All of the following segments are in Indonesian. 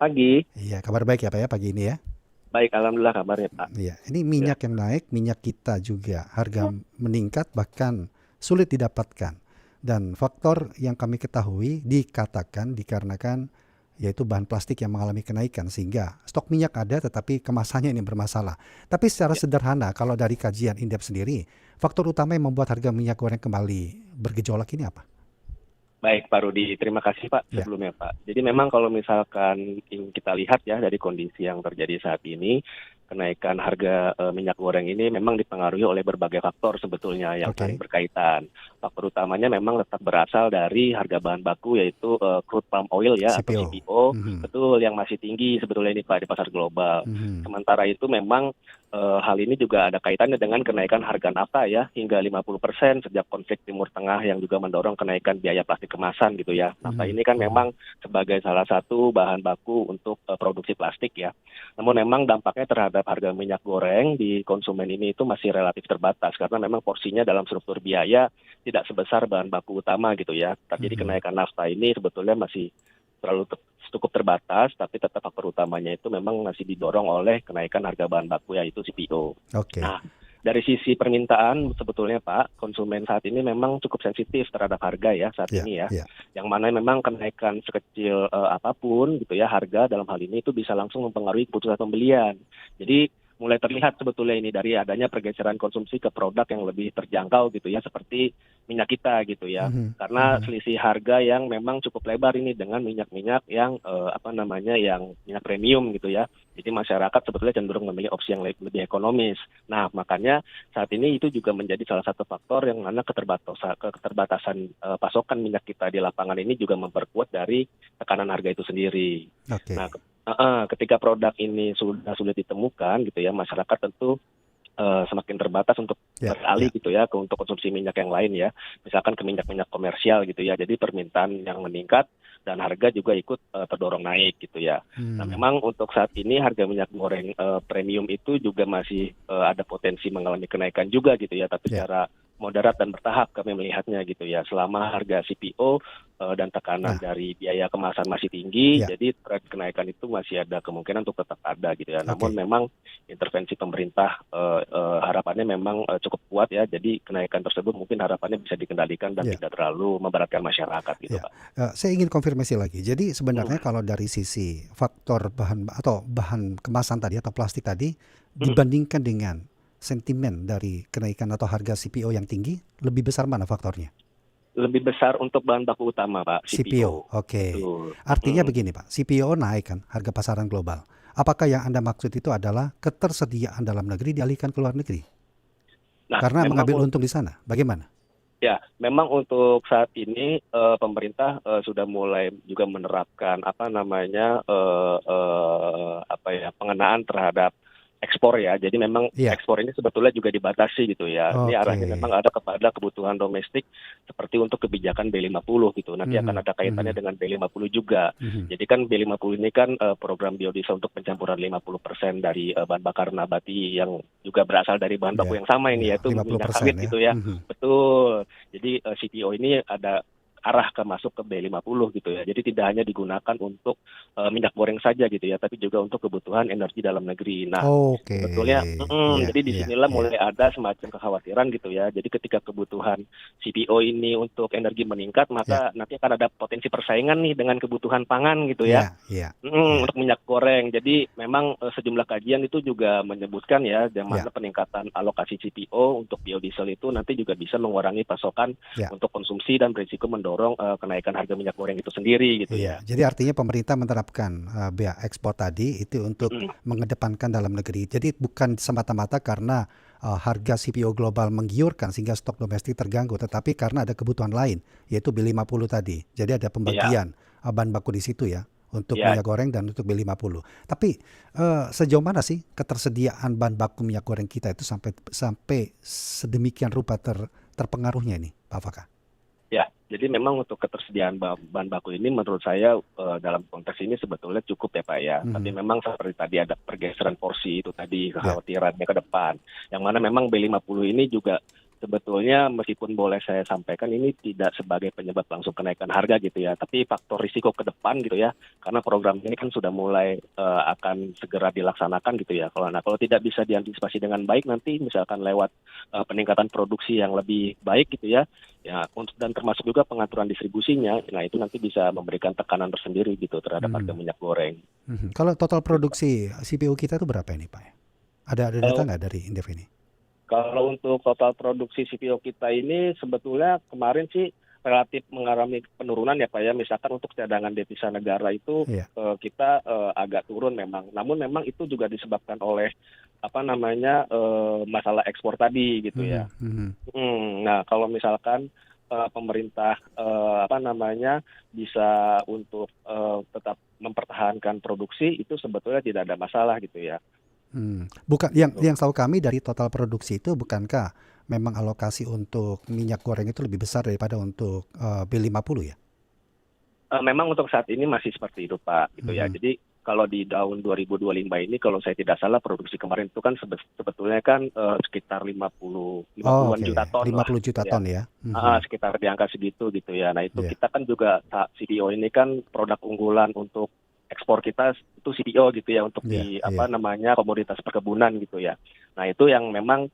pagi. Iya, kabar baik ya Pak ya pagi ini ya. Baik, alhamdulillah kabarnya Pak. Iya, ini Ya, minyak yang naik, minyak kita juga harga meningkat bahkan sulit didapatkan. Dan faktor yang kami ketahui dikatakan dikarenakan yaitu bahan plastik yang mengalami kenaikan sehingga stok minyak ada tetapi kemasannya ini bermasalah. Tapi secara ya. sederhana kalau dari kajian Indef sendiri, faktor utama yang membuat harga minyak goreng kembali bergejolak ini apa? Baik, Pak Rudi. Terima kasih Pak Ya, sebelumnya Pak. Jadi memang kalau misalkan kita lihat ya dari kondisi yang terjadi saat ini, kenaikan harga minyak goreng ini memang dipengaruhi oleh berbagai faktor sebetulnya yang saling oke. berkaitan. Faktor utamanya memang tetap berasal dari harga bahan baku yaitu crude palm oil ya atau CPO. CPO, Mhm, betul yang masih tinggi sebetulnya ini Pak di pasar global. mhm. Sementara itu memang hal ini juga ada kaitannya dengan kenaikan harga nafta ya hingga 50% sejak konflik Timur Tengah yang juga mendorong kenaikan biaya plastik kemasan gitu ya. Nafta Mhm, ini kan mhm. memang sebagai salah satu bahan baku untuk produksi plastik ya. Namun memang dampaknya terhadap harga minyak goreng di konsumen ini itu masih relatif terbatas karena memang porsinya dalam struktur biaya tidak sebesar bahan baku utama gitu ya. Jadi Mhm. kenaikan nafta ini sebetulnya masih terlalu cukup terbatas, tapi tetap faktor utamanya itu memang masih didorong oleh kenaikan harga bahan baku yaitu CPO. Oke. Nah, dari sisi permintaan sebetulnya Pak, konsumen saat ini memang cukup sensitif terhadap harga ya saat Ya, ini ya. ya. Yang mana memang kenaikan sekecil apapun gitu ya harga dalam hal ini itu bisa langsung mempengaruhi keputusan pembelian. Jadi mulai terlihat sebetulnya ini dari adanya pergeseran konsumsi ke produk yang lebih terjangkau gitu ya seperti minyak kita gitu ya. Mhm, Karena mhm. selisih harga yang memang cukup lebar ini dengan minyak-minyak yang yang minyak premium gitu ya. Jadi masyarakat sebetulnya cenderung memilih opsi yang lebih ekonomis. Nah, makanya saat ini itu juga menjadi salah satu faktor yang mana keterbatasan pasokan minyak kita di lapangan ini juga memperkuat dari tekanan harga itu sendiri. Nah, Oke. ketika produk ini sudah sulit ditemukan gitu ya, masyarakat tentu semakin terbatas untuk Ya, beralih ya. gitu ya untuk konsumsi minyak yang lain ya, misalkan ke minyak-minyak komersial gitu ya. Jadi permintaan yang meningkat dan harga juga ikut terdorong naik gitu ya. Nah, Hmm. memang untuk saat ini harga minyak goreng premium itu juga masih ada potensi mengalami kenaikan juga gitu ya, tapi Ya. secara moderat dan bertahap kami melihatnya gitu ya. Selama harga CPO dan tekanan Nah, dari biaya kemasan masih tinggi, ya. jadi tren kenaikan itu masih ada kemungkinan untuk tetap ada gitu ya. Namun Oke. memang intervensi pemerintah harapannya memang cukup kuat ya. Jadi kenaikan tersebut mungkin harapannya bisa dikendalikan dan Ya, tidak terlalu memberatkan masyarakat gitu, ya. Pak. Saya ingin konfirmasi lagi. Jadi sebenarnya Mm, kalau dari sisi faktor bahan atau bahan kemasan tadi atau plastik tadi mm. dibandingkan dengan sentimen dari kenaikan atau harga CPO yang tinggi, lebih besar mana faktornya? Lebih besar untuk bahan baku utama, Pak, CPO. CPO. Oke. Betul. Artinya begini, Pak. CPO naik kan harga pasaran global. Apakah yang Anda maksud itu adalah ketersediaan dalam negeri dialihkan ke luar negeri? Nah, Karena mengambil untung di sana. Bagaimana? memang untuk saat ini pemerintah sudah mulai juga menerapkan pengenaan terhadap ekspor ya. Jadi memang Iya. ekspor ini sebetulnya juga dibatasi gitu ya. Ini Oke. arahnya memang ada kepada kebutuhan domestik seperti untuk kebijakan B50 gitu. Nanti akan Mhm, ada kaitannya mhm, dengan B50 juga. mhm. Jadi kan B50 ini kan program biodiesel untuk pencampuran 50% dari bahan bakar nabati yang juga berasal dari bahan baku Ya, yang sama ini ya, yaitu minyak 50% sawit ya. gitu ya. Mhm. Betul. Jadi CPO ini ada arah ke masuk ke B50 gitu ya. Jadi tidak hanya digunakan untuk minyak goreng saja gitu ya, tapi juga untuk kebutuhan energi dalam negeri. Nah, Oke. sebetulnya, Iya, jadi iya, disinilah iya. mulai ada semacam kekhawatiran gitu ya. Jadi ketika kebutuhan CPO ini untuk energi meningkat, Ya, maka nanti akan ada potensi persaingan nih dengan kebutuhan pangan gitu ya. iya, iya, iya, Untuk minyak goreng. Jadi memang sejumlah kajian itu juga menyebutkan ya, di iya, mana peningkatan alokasi CPO untuk biodiesel itu nanti juga bisa mengurangi pasokan iya, untuk konsumsi dan berisiko mendorong kenaikan harga minyak goreng itu sendiri gitu iya. ya. Jadi artinya pemerintah menerapkan bea ekspor tadi itu untuk Mm-mm. mengedepankan dalam negeri. Jadi bukan semata-mata karena harga CPO global menggiurkan sehingga stok domestik terganggu, tetapi karena ada kebutuhan lain, yaitu B50 tadi. Jadi ada Iya, pembagian bahan baku di situ ya, untuk iya. minyak goreng dan untuk B50. Tapi sejauh mana sih ketersediaan bahan baku minyak goreng kita itu sampai sampai sedemikian rupa terpengaruhnya ini, Pak Faka? Ya, jadi memang untuk ketersediaan bahan baku ini menurut saya dalam konteks ini sebetulnya cukup ya Pak ya. Tapi Mhm. memang seperti tadi ada pergeseran porsi itu tadi Ya, kekhawatirannya ke depan. Yang mana memang B50 ini juga sebetulnya meskipun boleh saya sampaikan ini tidak sebagai penyebab langsung kenaikan harga gitu ya, tapi faktor risiko ke depan gitu ya, karena program ini kan sudah mulai akan segera dilaksanakan gitu ya. Kalau tidak bisa diantisipasi dengan baik nanti misalkan lewat peningkatan produksi yang lebih baik gitu ya, ya untuk dan termasuk juga pengaturan distribusinya, nah itu nanti bisa memberikan tekanan tersendiri gitu terhadap harga minyak goreng. Kalau total produksi CPO kita itu berapa ini Pak? Ada data Kalau nggak dari Indef ini? Kalau untuk total produksi CPO kita ini sebetulnya kemarin sih relatif mengalami penurunan ya Pak ya. Misalkan untuk cadangan devisa negara itu Iya. kita agak turun memang. Namun memang itu juga disebabkan oleh masalah ekspor tadi gitu ya. Nah kalau misalkan pemerintah bisa untuk tetap mempertahankan produksi itu sebetulnya tidak ada masalah gitu ya. Bukan yang tahu kami dari total produksi itu, bukankah memang alokasi untuk minyak goreng itu lebih besar daripada untuk B50 ya? Memang untuk saat ini masih seperti itu Pak gitu ya. Jadi kalau di tahun 2025 ini kalau saya tidak salah produksi kemarin itu kan sebetulnya kan sekitar 50-an Oke, juta ton lah 50 juta ya. ton ya. Sekitar di angka segitu gitu ya. Nah itu kita kan juga CPO ini kan produk unggulan untuk ekspor kita itu CPO gitu ya untuk komoditas perkebunan gitu ya. Nah itu yang memang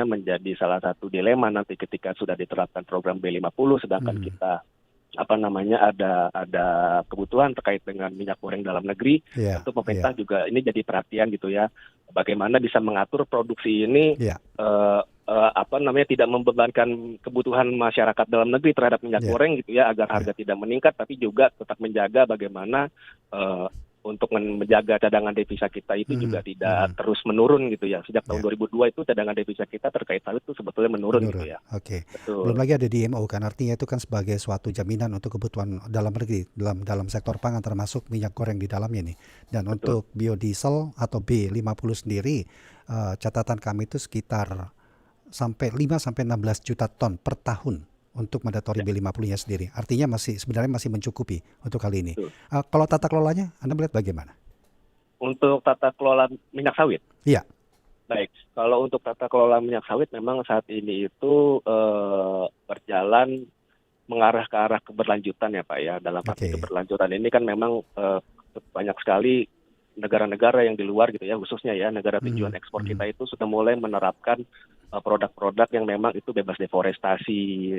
menjadi salah satu dilema nanti ketika sudah diterapkan program B50 sedangkan kita ada kebutuhan terkait dengan minyak goreng dalam negeri. Tentu pemerintah juga ini jadi perhatian gitu ya. Bagaimana bisa mengatur produksi ini tidak membebankan kebutuhan masyarakat dalam negeri terhadap minyak goreng gitu ya, agar harga tidak meningkat tapi juga tetap menjaga bagaimana untuk menjaga cadangan devisa kita itu juga tidak terus menurun gitu ya. Sejak tahun 2002 itu cadangan devisa kita terkait sawit itu sebetulnya menurun gitu ya. Oke. Betul. Belum lagi ada DMO kan, artinya itu kan sebagai suatu jaminan untuk kebutuhan dalam negeri dalam sektor pangan termasuk minyak goreng di dalamnya nih. Dan untuk biodiesel atau B50 sendiri catatan kami itu sekitar sampai 5 sampai 16 juta ton per tahun untuk mandatori B50-nya sendiri. Artinya sebenarnya masih mencukupi untuk kali ini. Kalau tata kelolanya Anda melihat bagaimana? Untuk tata kelola minyak sawit? Iya. Baik, kalau untuk tata kelola minyak sawit memang saat ini itu berjalan mengarah ke arah keberlanjutan ya Pak ya. Dalam arti keberlanjutan ini kan memang banyak sekali negara-negara yang di luar gitu ya, khususnya ya negara tujuan ekspor kita itu sudah mulai menerapkan produk-produk yang memang itu bebas deforestasi.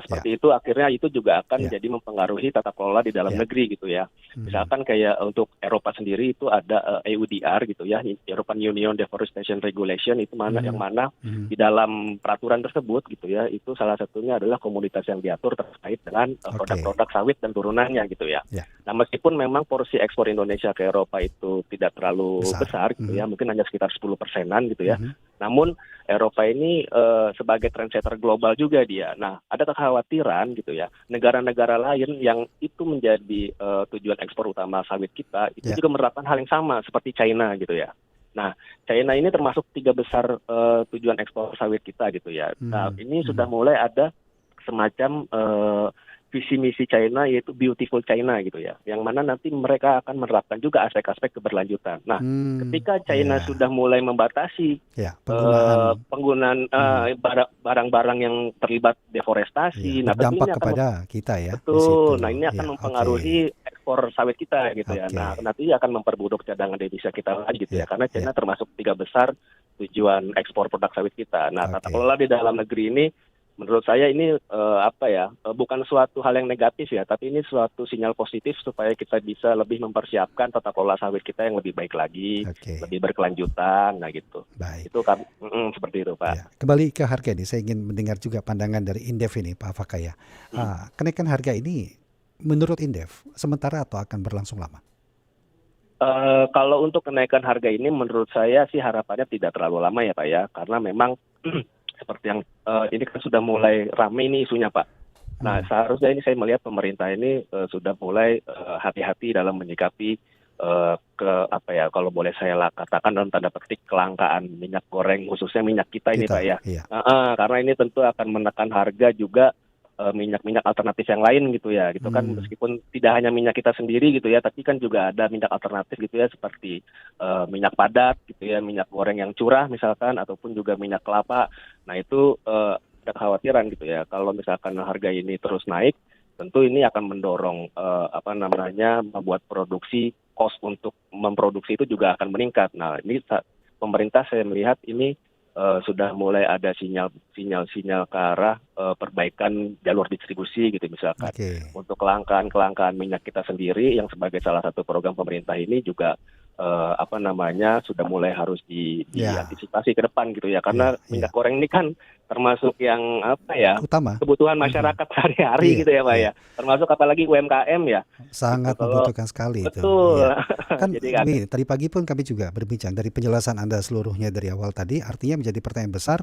Seperti itu akhirnya itu juga akan jadi mempengaruhi tata kelola di dalam negeri gitu ya. Misalkan kayak untuk Eropa sendiri itu ada EUDR gitu ya, European Union Deforestation Regulation itu yang mana di dalam peraturan tersebut gitu ya, itu salah satunya adalah komoditas yang diatur terkait dengan produk-produk sawit dan turunannya gitu ya. Nah meskipun memang porsi ekspor Indonesia ke Eropa itu tidak terlalu besar gitu ya, mungkin hanya sekitar 10%-an gitu ya. Namun Eropa ini sebagai trendsetter global juga dia. Nah, ada kekhawatiran gitu ya, negara-negara lain yang itu menjadi tujuan ekspor utama sawit kita, itu juga menerapkan hal yang sama seperti China gitu ya. Nah, China ini termasuk 3 besar tujuan ekspor sawit kita gitu ya. Nah, ini sudah mulai ada semacam visi misi China yaitu Beautiful China gitu ya, yang mana nanti mereka akan menerapkan juga aspek-aspek keberlanjutan. Nah, ketika China sudah mulai membatasi penggunaan barang-barang yang terlibat deforestasi, nah tentu ini akan kepada kita ya. Betul. Nah, ini akan mempengaruhi ekspor sawit kita gitu ya. Nah, nanti akan memperburuk cadangan devisa kita lagi gitu ya, karena China termasuk 3 besar tujuan ekspor produk sawit kita. Nah, tata kelola di dalam negeri ini menurut saya ini bukan suatu hal yang negatif ya, tapi ini suatu sinyal positif supaya kita bisa lebih mempersiapkan tata kelola sawit kita yang lebih baik lagi, lebih berkelanjutan, nah gitu. Baik. Itu kan seperti itu Pak. Ya. Kembali ke harga ini, saya ingin mendengar juga pandangan dari Indef ini Pak Fakaya. Kenaikan harga ini menurut Indef sementara atau akan berlangsung lama? Kalau untuk kenaikan harga ini menurut saya sih harapannya tidak terlalu lama ya Pak ya, karena memang seperti yang ini kan sudah mulai ramai ini isunya Pak. Nah seharusnya ini saya melihat pemerintah ini sudah mulai hati-hati dalam menyikapi kalau boleh saya katakan dalam tanda petik kelangkaan minyak goreng khususnya minyak kita ini Pak ya. Karena ini tentu akan menekan harga juga minyak-minyak alternatif yang lain gitu ya, gitu kan, meskipun tidak hanya minyak kita sendiri gitu ya, tapi kan juga ada minyak alternatif gitu ya, seperti minyak padat gitu ya, minyak goreng yang curah misalkan, ataupun juga minyak kelapa. Nah itu ada kekhawatiran gitu ya, kalau misalkan harga ini terus naik, tentu ini akan mendorong membuat produksi, cost untuk memproduksi itu juga akan meningkat. Nah ini pemerintah saya melihat ini sudah mulai ada sinyal-sinyal ke arah perbaikan jalur distribusi gitu misalkan. Oke. Untuk kelangkaan minyak kita sendiri yang sebagai salah satu program pemerintah ini juga sudah mulai harus Ya, diantisipasi ke depan gitu ya, karena minyak ya. goreng ini kan termasuk yang Utama. kebutuhan masyarakat sehari-hari Iya, gitu ya Pak iya. ya, termasuk apalagi UMKM ya gitu. Sangat Kalau membutuhkan sekali itu. betul. Iya. Kan Jadi kan gini, tadi pagi pun kami juga berbincang dari penjelasan Anda seluruhnya dari awal tadi, artinya menjadi pertanyaan besar,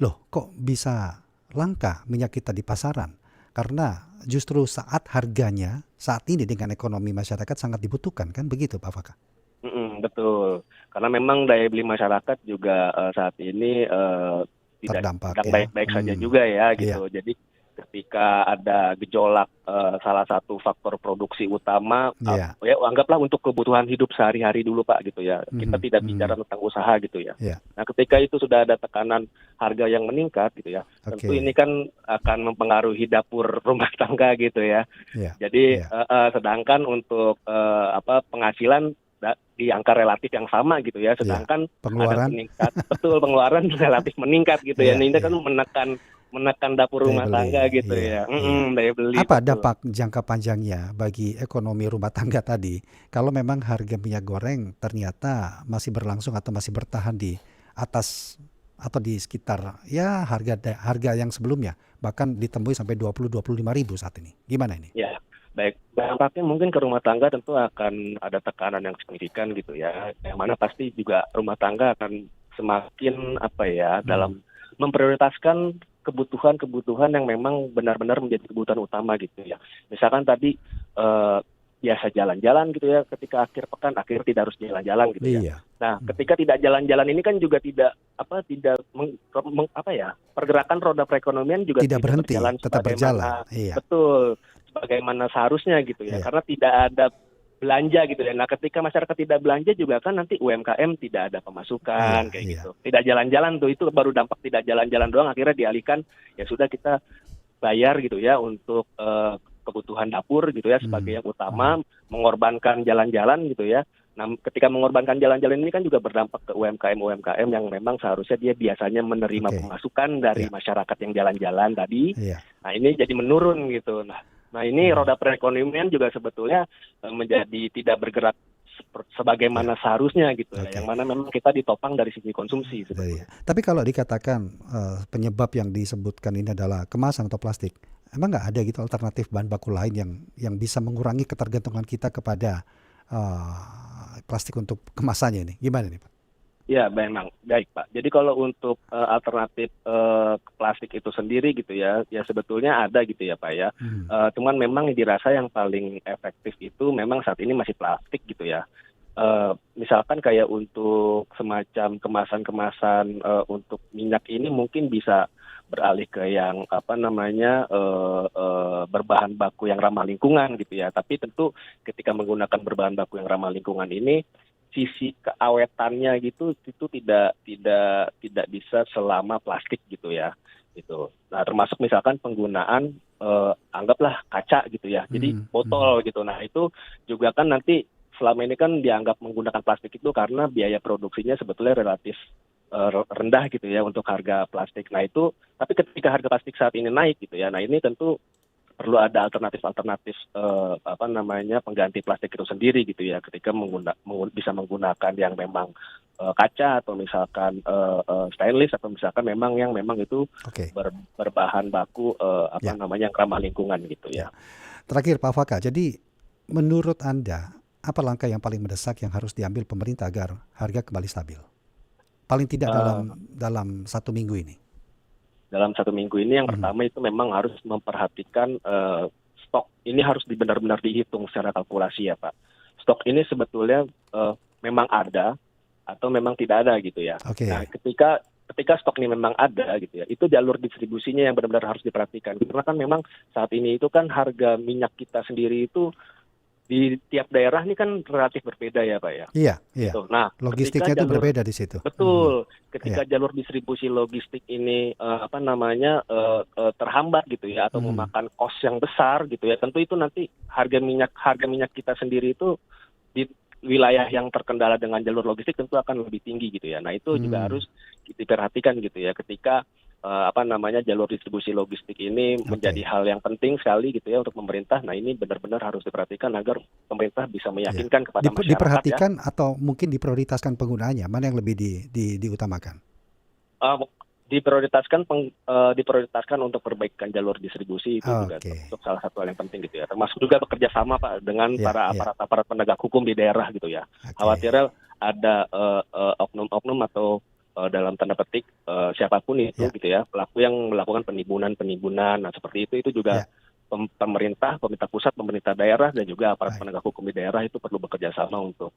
loh kok bisa langka minyak kita di pasaran? Karena justru saat harganya saat ini dengan ekonomi masyarakat sangat dibutuhkan, kan begitu Pak Faka? betul. Karena memang daya beli masyarakat juga saat ini tidak Terdampak sedang ya. baik-baik saja juga ya Iya. gitu. Jadi ketika ada gejolak salah satu faktor produksi utama, Iya. ya anggaplah untuk kebutuhan hidup sehari-hari dulu Pak gitu ya. Kita Mhm, tidak bicara mhm. tentang usaha gitu ya. Iya. Nah ketika itu sudah ada tekanan harga yang meningkat gitu ya, tentu Oke. ini kan akan mempengaruhi dapur rumah tangga gitu ya. Iya. Jadi Iya. sedangkan untuk penghasilan di angka relatif yang sama gitu ya, Iya. sedangkan ada Pengeluaran. pengeluaran relatif meningkat gitu ya. Iya, Nah, ini kan iya. menekan dapur Daya rumah beli. tangga gitu Iya, ya. iya. Daya beli Apa betul. dampak jangka panjangnya bagi ekonomi rumah tangga tadi kalau memang harga minyak goreng ternyata masih berlangsung atau masih bertahan di atas atau di sekitar ya harga yang sebelumnya, bahkan ditemui sampai 20-25 ribu saat ini. Gimana ini? Ya, baik. Dampaknya mungkin ke rumah tangga tentu akan ada tekanan yang signifikan gitu ya. Yang mana pasti juga rumah tangga akan semakin Hmm. dalam memprioritaskan kebutuhan-kebutuhan yang memang benar-benar menjadi kebutuhan utama gitu ya. Misalkan tadi biasa jalan-jalan gitu ya, ketika akhir pekan akhirnya tidak harus jalan-jalan gitu ya. Iya. Nah, ketika tidak jalan-jalan ini kan juga pergerakan roda perekonomian juga Tidak tidak berhenti, berjalan tetap berjalan. sebagaimana Iya. betul, sebagaimana seharusnya gitu ya, Iya. karena tidak ada belanja gitu ya. Nah, ketika masyarakat tidak belanja juga kan nanti UMKM tidak ada Iya, pemasukan kayak iya. gitu. Tidak jalan-jalan tuh, itu baru dampak tidak jalan-jalan doang, akhirnya dialihkan ya sudah kita bayar gitu ya untuk kebutuhan dapur gitu ya sebagai Hmm. yang utama, mengorbankan jalan-jalan gitu ya. Nah, ketika mengorbankan jalan-jalan ini kan juga berdampak ke UMKM yang memang seharusnya dia biasanya menerima Oke. pemasukan dari Iya. masyarakat yang jalan-jalan tadi. Iya. Nah, ini jadi menurun gitu. Nah ini Hmm. roda perekonomian juga sebetulnya menjadi tidak bergerak Iya. sebagaimana seharusnya gitu ya. Yang Oke. mana memang kita ditopang dari sisi konsumsi sebetulnya. Tapi kalau dikatakan penyebab yang disebutkan ini adalah kemasan atau plastik, emang nggak ada gitu alternatif bahan baku lain yang bisa mengurangi ketergantungan kita kepada plastik untuk kemasannya ini? Gimana nih Pak? Ya, memang baik Pak. Jadi kalau untuk alternatif plastik itu sendiri gitu ya, ya sebetulnya ada gitu ya Pak ya. Hmm. Cuman memang dirasa yang paling efektif itu memang saat ini masih plastik gitu ya. Misalkan kayak untuk semacam kemasan-kemasan untuk minyak ini mungkin bisa beralih ke yang berbahan baku yang ramah lingkungan gitu ya. Tapi tentu ketika menggunakan berbahan baku yang ramah lingkungan ini, sisi keawetannya gitu itu tidak bisa selama plastik gitu ya. Gitu. Nah, termasuk misalkan penggunaan anggaplah kaca gitu ya. Jadi Hmm. botol gitu. Nah, itu juga kan nanti selama ini kan dianggap menggunakan plastik itu karena biaya produksinya sebetulnya relatif rendah gitu ya untuk harga plastik. Nah, itu tapi ketika harga plastik saat ini naik gitu ya. Nah, ini tentu perlu ada alternatif pengganti plastik itu sendiri gitu ya, ketika bisa menggunakan yang memang kaca atau misalkan stainless atau misalkan memang itu Oke. berbahan baku Ya. yang ramah lingkungan gitu Ya. ya. Terakhir Pak Faka, jadi menurut Anda apa langkah yang paling mendesak yang harus diambil pemerintah agar harga kembali stabil? Paling tidak Eh, dalam 1 minggu ini. Dalam 1 minggu ini yang Mhm. pertama itu memang harus memperhatikan stok ini harus benar-benar dihitung secara kalkulasi ya Pak. Stok ini sebetulnya memang ada atau memang tidak ada gitu ya. Nah, Oke. ketika ketika stok ini memang ada gitu ya, itu jalur distribusinya yang benar-benar harus diperhatikan. Karena kan memang saat ini itu kan harga minyak kita sendiri itu di tiap daerah ini kan relatif berbeda ya Pak ya. Iya, iya. Gitu. Nah, ketika Logistiknya itu jalur berbeda di situ. betul, Iya. ketika jalur distribusi logistik ini terhambat gitu ya atau memakan kos yang besar gitu ya, tentu itu nanti harga minyak kita sendiri itu di wilayah yang terkendala dengan jalur logistik tentu akan lebih tinggi gitu ya. Nah, itu juga harus diperhatikan gitu ya ketika jalur distribusi logistik ini menjadi hal yang penting sekali gitu ya untuk pemerintah. Nah, ini benar-benar harus diperhatikan agar pemerintah bisa meyakinkan kepada masyarakat ya. Diperhatikan atau mungkin diprioritaskan penggunaannya, mana yang lebih diutamakan? Diprioritaskan untuk perbaikan jalur distribusi itu juga termasuk salah satu hal yang penting gitu ya. Termasuk juga bekerja sama Pak dengan para aparat penegak hukum di daerah gitu ya. Khawatirnya ada oknum-oknum atau dalam tanda petik siapapun itu gitu ya, pelaku yang melakukan penimbunan. Nah, seperti itu juga pemerintah pusat, pemerintah daerah dan juga aparat penegak hukum di daerah itu perlu bekerja sama untuk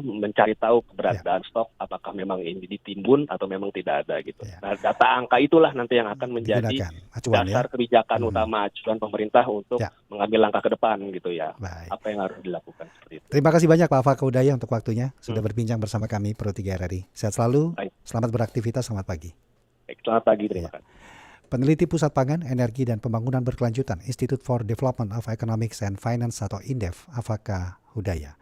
mencari tahu keberadaan stok, apakah memang ini ditimbun atau memang tidak ada gitu. Nah, data angka itulah nanti yang akan menjadi dasar kebijakan utama acuan pemerintah untuk mengambil langkah ke depan gitu ya. Apa yang harus dilakukan seperti itu. Terima kasih banyak Pak Fakih Hudayah untuk waktunya sudah berbincang bersama kami Pro 3 RRI. Sehat selalu. Selamat beraktivitas, selamat pagi. Selamat pagi, terima kasih. Peneliti Pusat Pangan, Energi dan Pembangunan Berkelanjutan Institute for Development of Economics and Finance atau INDEF, Fakih Hudayah.